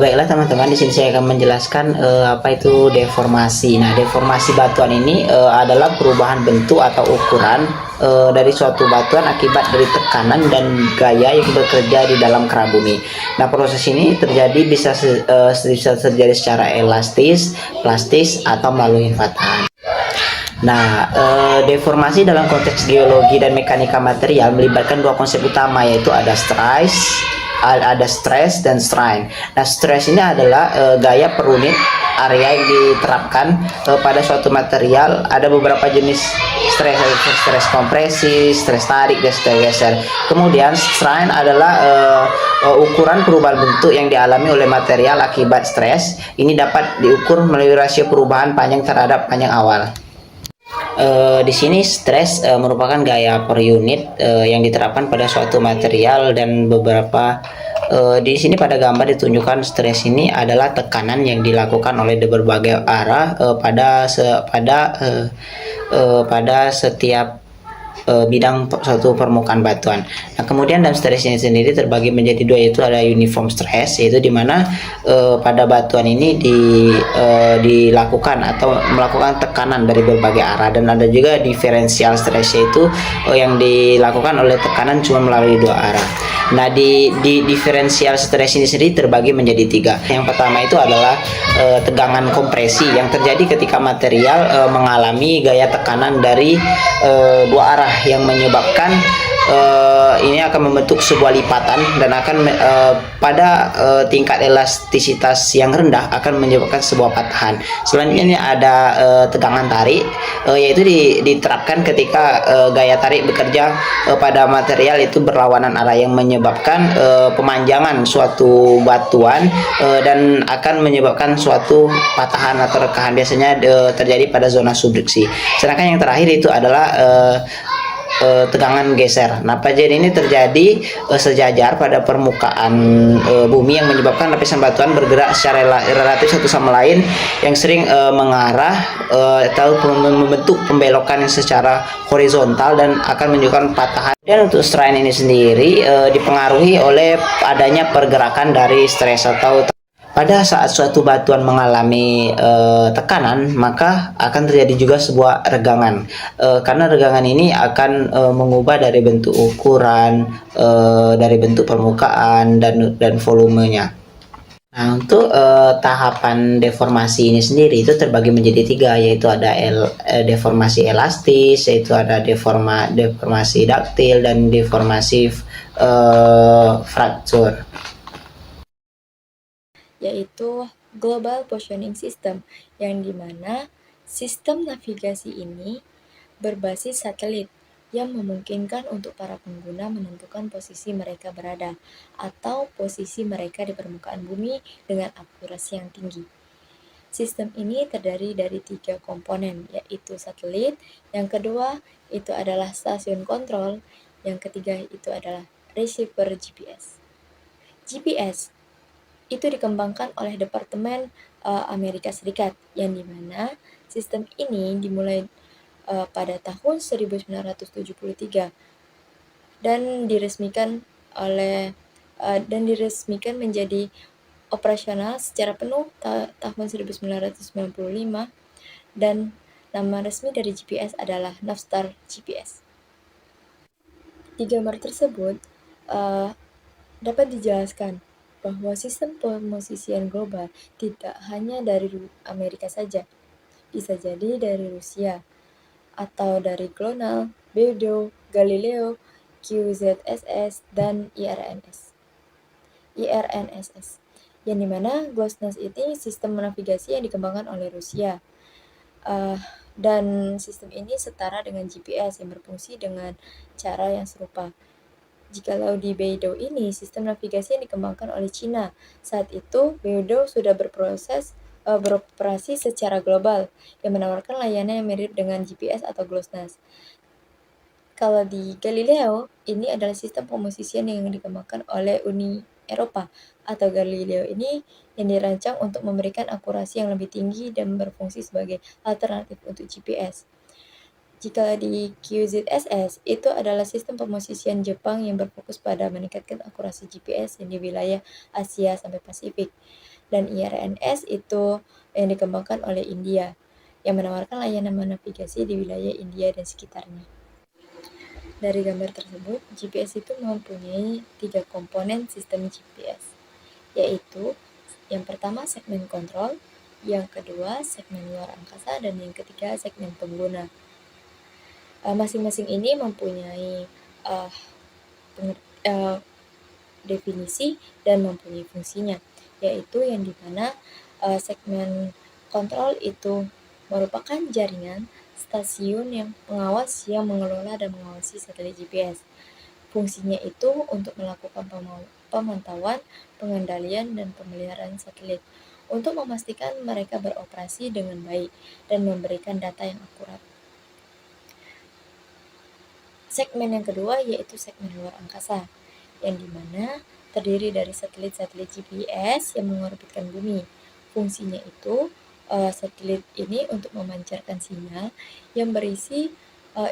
Baiklah teman-teman, di sini saya akan menjelaskan apa itu deformasi. Nah, deformasi batuan ini adalah perubahan bentuk atau ukuran dari suatu batuan akibat dari tekanan dan gaya yang bekerja di dalam kerak bumi. Nah, proses ini bisa terjadi secara elastis, plastis, atau melalui patahan. Nah, deformasi dalam konteks geologi dan mekanika material melibatkan dua konsep utama, yaitu ada stress dan strain. Nah, stress ini adalah gaya per unit area yang diterapkan pada suatu material. Ada beberapa jenis stress, stress kompresi, stress tarik, dan stress geser. Kemudian strain adalah ukuran perubahan bentuk yang dialami oleh material akibat stres. Ini dapat diukur melalui rasio perubahan panjang terhadap panjang awal. Di sini stres merupakan gaya per unit yang diterapkan pada suatu material, dan di sini pada gambar ditunjukkan stres ini adalah tekanan yang dilakukan oleh berbagai arah pada setiap bidang suatu permukaan batuan. Nah, kemudian dalam stres ini sendiri terbagi menjadi dua, yaitu ada uniform stress, yaitu dimana pada batuan ini dilakukan atau melakukan tekanan dari berbagai arah, dan ada juga differential stress, yaitu yang dilakukan oleh tekanan cuma melalui dua arah. Nah, di differential stress ini sendiri terbagi menjadi tiga. Yang pertama itu adalah tegangan kompresi yang terjadi ketika material mengalami gaya tekanan dari dua arah, yang menyebabkan ini akan membentuk sebuah lipatan, dan akan pada tingkat elastisitas yang rendah akan menyebabkan sebuah patahan. Selanjutnya ini ada tegangan tarik, yaitu diterapkan ketika gaya tarik bekerja pada material itu berlawanan arah, yang menyebabkan pemanjangan suatu batuan dan akan menyebabkan suatu patahan atau rekahan, biasanya terjadi pada zona subduksi. Sedangkan yang terakhir itu adalah tegangan geser. Nah, kejadian ini terjadi sejajar pada permukaan bumi, yang menyebabkan lapisan batuan bergerak secara relatif satu sama lain, yang sering mengarah atau membentuk pembelokan yang secara horizontal dan akan menunjukkan patahan. Dan untuk strain ini sendiri dipengaruhi oleh adanya pergerakan dari stres, atau pada saat suatu batuan mengalami tekanan, maka akan terjadi juga sebuah regangan. Karena regangan ini akan mengubah dari bentuk ukuran, dari bentuk permukaan, dan volumenya. Nah, untuk tahapan deformasi ini sendiri itu terbagi menjadi tiga, yaitu ada deformasi elastis, yaitu ada deformasi daktil, dan deformasi fraktur, yaitu Global Positioning System, yang dimana sistem navigasi ini berbasis satelit yang memungkinkan untuk para pengguna menentukan posisi mereka berada atau posisi mereka di permukaan bumi dengan akurasi yang tinggi. Sistem ini terdiri dari 3 komponen, yaitu satelit, yang kedua itu adalah stasiun kontrol, yang ketiga itu adalah receiver GPS. GPS itu dikembangkan oleh Departemen Amerika Serikat, yang dimana sistem ini dimulai pada tahun 1973 dan diresmikan menjadi operasional secara penuh tahun 1995, dan nama resmi dari GPS adalah Navstar GPS. Di gambar tersebut dapat dijelaskan bahwa sistem pemosisian global tidak hanya dari Amerika saja, bisa jadi dari Rusia, atau dari GLONASS, Beidou, Galileo, QZSS, dan IRNSS. Yang dimana GLONASS ini sistem navigasi yang dikembangkan oleh Rusia, dan sistem ini setara dengan GPS yang berfungsi dengan cara yang serupa. Jikalau di Beidou ini, sistem navigasi yang dikembangkan oleh Cina. Saat itu, Beidou sudah beroperasi secara global, yang menawarkan layanan yang mirip dengan GPS atau GLONASS. Kalau di Galileo, ini adalah sistem pemosisian yang dikembangkan oleh Uni Eropa, atau Galileo ini yang dirancang untuk memberikan akurasi yang lebih tinggi dan berfungsi sebagai alternatif untuk GPS. Jika di QZSS, itu adalah sistem pemosisian Jepang yang berfokus pada meningkatkan akurasi GPS yang di wilayah Asia sampai Pasifik. dan IRNS itu yang dikembangkan oleh India, yang menawarkan layanan navigasi di wilayah India dan sekitarnya. Dari gambar tersebut, GPS itu mempunyai 3 komponen sistem GPS, yaitu yang pertama segmen kontrol, yang kedua segmen luar angkasa, dan yang ketiga segmen pengguna. Masing-masing ini mempunyai definisi dan mempunyai fungsinya, yaitu yang dimana segmen kontrol itu merupakan jaringan stasiun yang pengawas yang mengelola dan mengawasi satelit GPS. Fungsinya itu untuk melakukan pemantauan, pengendalian, dan pemeliharaan satelit untuk memastikan mereka beroperasi dengan baik dan memberikan data yang akurat. Segmen yang kedua yaitu segmen luar angkasa, yang dimana terdiri dari satelit-satelit GPS yang mengorbitkan bumi. Fungsinya itu satelit ini untuk memancarkan sinyal yang berisi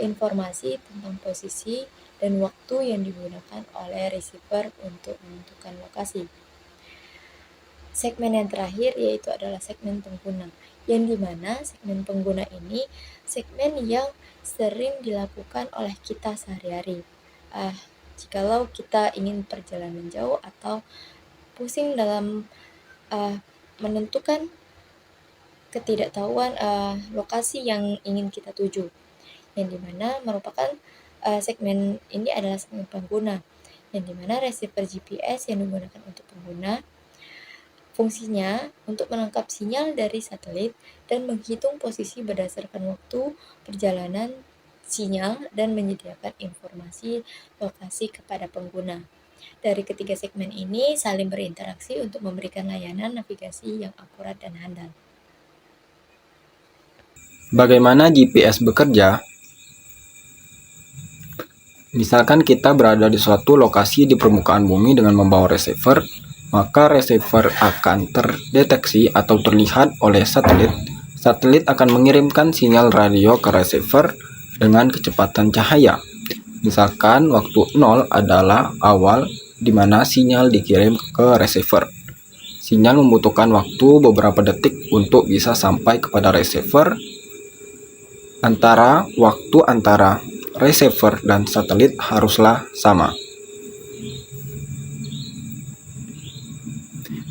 informasi tentang posisi dan waktu yang digunakan oleh receiver untuk menentukan lokasi. Segmen yang terakhir yaitu adalah segmen pengguna, yang dimana segmen pengguna ini segmen yang sering dilakukan oleh kita sehari-hari. Jikalau kita ingin perjalanan jauh atau pusing dalam menentukan ketidaktahuan lokasi yang ingin kita tuju, yang dimana merupakan segmen ini adalah segmen pengguna, yang dimana receiver GPS yang digunakan untuk pengguna fungsinya untuk menangkap sinyal dari satelit dan menghitung posisi berdasarkan waktu perjalanan sinyal dan menyediakan informasi lokasi kepada pengguna. Dari ketiga segmen ini saling berinteraksi untuk memberikan layanan navigasi yang akurat dan handal. Bagaimana GPS bekerja? Misalkan kita berada di suatu lokasi di permukaan bumi dengan membawa receiver, maka receiver akan terdeteksi atau terlihat oleh satelit. Satelit akan mengirimkan sinyal radio ke receiver dengan kecepatan cahaya. Misalkan waktu 0 adalah awal di mana sinyal dikirim ke receiver. Sinyal membutuhkan waktu beberapa detik untuk bisa sampai kepada receiver. Waktu antara receiver dan satelit haruslah sama.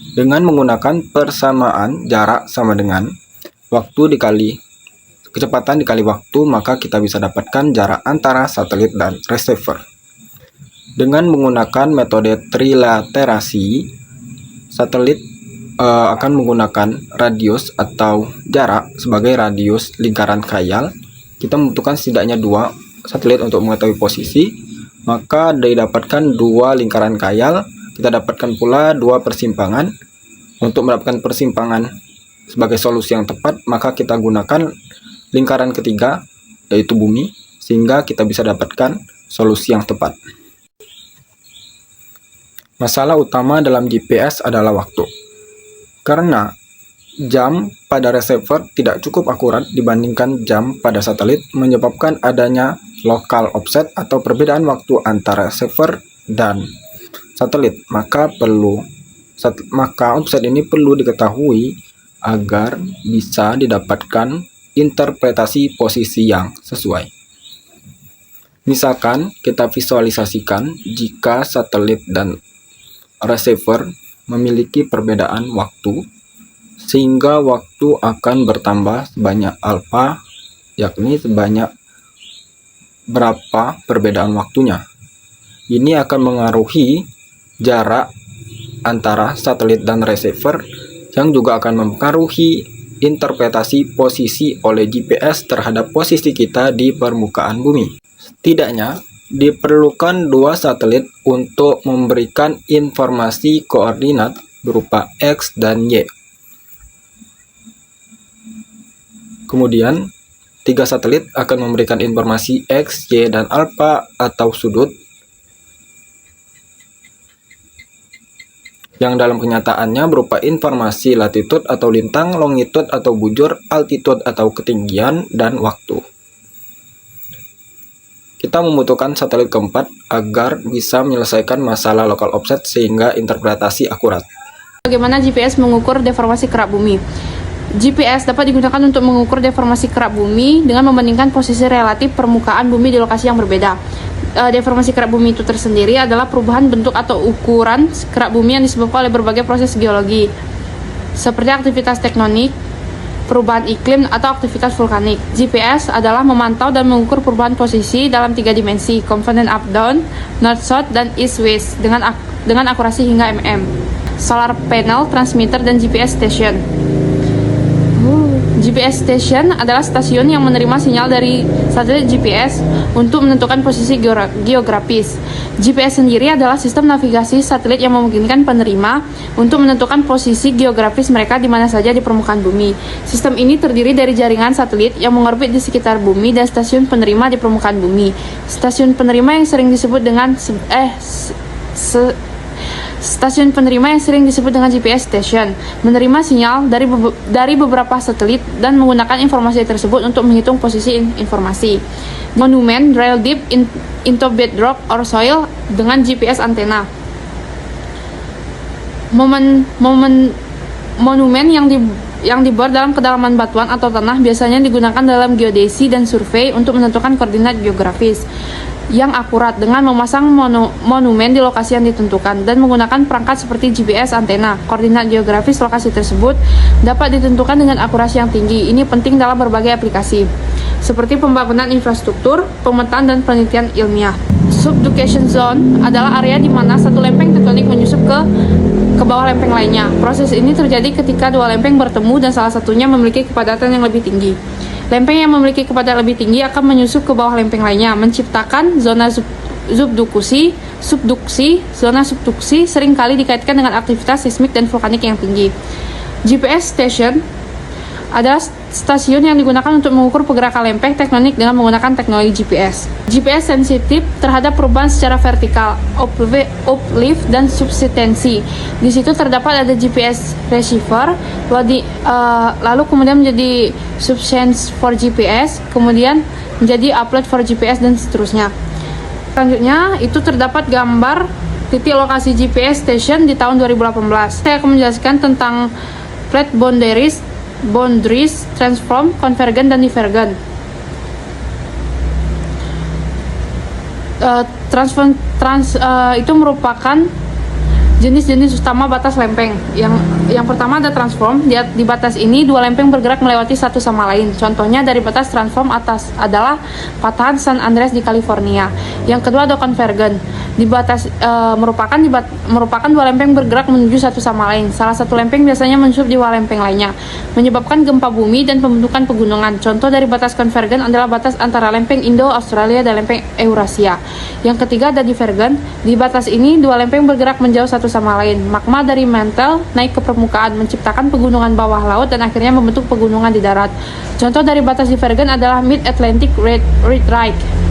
Dengan menggunakan persamaan jarak sama dengan waktu dikali kecepatan dikali waktu, maka kita bisa dapatkan jarak antara satelit dan receiver. Dengan menggunakan metode trilaterasi, satelit akan menggunakan radius atau jarak sebagai radius lingkaran khayal. Kita membutuhkan setidaknya 2 satelit untuk mengetahui posisi, maka didapatkan 2 lingkaran khayal. Kita dapatkan pula 2 persimpangan. Untuk mendapatkan persimpangan sebagai solusi yang tepat, maka kita gunakan lingkaran ketiga, yaitu bumi, sehingga kita bisa dapatkan solusi yang tepat. Masalah utama dalam GPS adalah waktu. Karena jam pada receiver tidak cukup akurat dibandingkan jam pada satelit, menyebabkan adanya local offset atau perbedaan waktu antara receiver dan satelit. Maka offset ini perlu diketahui agar bisa didapatkan interpretasi posisi yang sesuai. Misalkan kita visualisasikan jika satelit dan receiver memiliki perbedaan waktu, sehingga waktu akan bertambah sebanyak alfa, yakni sebanyak berapa perbedaan waktunya. Ini akan mengaruhi jarak antara satelit dan receiver, yang juga akan mempengaruhi interpretasi posisi oleh GPS terhadap posisi kita di permukaan bumi. Setidaknya diperlukan 2 satelit untuk memberikan informasi koordinat berupa X dan Y. Kemudian 3 satelit akan memberikan informasi X, Y, dan alfa atau sudut, yang dalam kenyataannya berupa informasi latitude atau lintang, longitude atau bujur, altitude atau ketinggian, dan waktu. Kita membutuhkan satelit keempat agar bisa menyelesaikan masalah local offset sehingga interpretasi akurat. Bagaimana GPS mengukur deformasi kerak bumi? GPS dapat digunakan untuk mengukur deformasi kerak bumi dengan membandingkan posisi relatif permukaan bumi di lokasi yang berbeda. Deformasi kerak bumi itu tersendiri adalah perubahan bentuk atau ukuran kerak bumi yang disebabkan oleh berbagai proses geologi, seperti aktivitas tektonik, perubahan iklim, atau aktivitas vulkanik. GPS adalah memantau dan mengukur perubahan posisi dalam 3 dimensi, komponen up-down, north-south, dan east-west, dengan akurasi hingga mm. Solar panel, transmitter, dan GPS station. GPS station adalah stasiun yang menerima sinyal dari satelit GPS untuk menentukan posisi geografis. GPS sendiri adalah sistem navigasi satelit yang memungkinkan penerima untuk menentukan posisi geografis mereka di mana saja di permukaan bumi. Sistem ini terdiri dari jaringan satelit yang mengorbit di sekitar bumi dan stasiun penerima di permukaan bumi. Stasiun penerima yang sering disebut dengan Stasiun penerima yang sering disebut dengan GPS station menerima sinyal dari beberapa satelit dan menggunakan informasi tersebut untuk menghitung posisi informasi. Monumen drill deep into bedrock or soil dengan GPS antena. Monumen yang dibuat dalam kedalaman batuan atau tanah biasanya digunakan dalam geodesi dan survei untuk menentukan koordinat geografis yang akurat dengan memasang monumen di lokasi yang ditentukan dan menggunakan perangkat seperti GPS antena. Koordinat geografis lokasi tersebut dapat ditentukan dengan akurasi yang tinggi. Ini penting dalam berbagai aplikasi, seperti pembangunan infrastruktur, pemetaan, dan penelitian ilmiah. Subduction zone adalah area di mana satu lempeng tektonik menyusup ke bawah lempeng lainnya. Proses ini terjadi ketika dua lempeng bertemu dan salah satunya memiliki kepadatan yang lebih tinggi. Lempeng yang memiliki kepadatan lebih tinggi akan menyusup ke bawah lempeng lainnya, menciptakan zona subduksi. Zona subduksi seringkali dikaitkan dengan aktivitas seismik dan vulkanik yang tinggi. GPS station adalah stasiun yang digunakan untuk mengukur pergerakan lempeng tektonik dengan menggunakan teknologi GPS. GPS sensitif terhadap perubahan secara vertikal, uplift, dan subsidensi. Di situ terdapat ada GPS receiver, lalu kemudian menjadi subsense for GPS, kemudian menjadi upload for GPS, dan seterusnya. Selanjutnya, itu terdapat gambar titik lokasi GPS station di tahun 2018. Saya akan menjelaskan tentang flat boundaries, transform, convergent, dan divergent. Itu merupakan jenis-jenis utama batas lempeng. Yang pertama ada transform. Di batas ini dua lempeng bergerak melewati satu sama lain. Contohnya dari batas transform atas adalah patahan San Andreas di California. Yang kedua ada convergent. Di batas merupakan dua lempeng bergerak menuju satu sama lain. Salah satu lempeng biasanya mensup di dua lempeng lainnya, menyebabkan gempa bumi dan pembentukan pegunungan. Contoh dari batas convergent adalah batas antara lempeng Indo-Australia dan lempeng Eurasia. Yang ketiga ada divergent. Di batas ini dua lempeng bergerak menjauh satu sama lain. Magma dari mantle naik ke permukaan, menciptakan pegunungan bawah laut dan akhirnya membentuk pegunungan di darat. Contoh dari batas divergent adalah Mid-Atlantic Red Ride.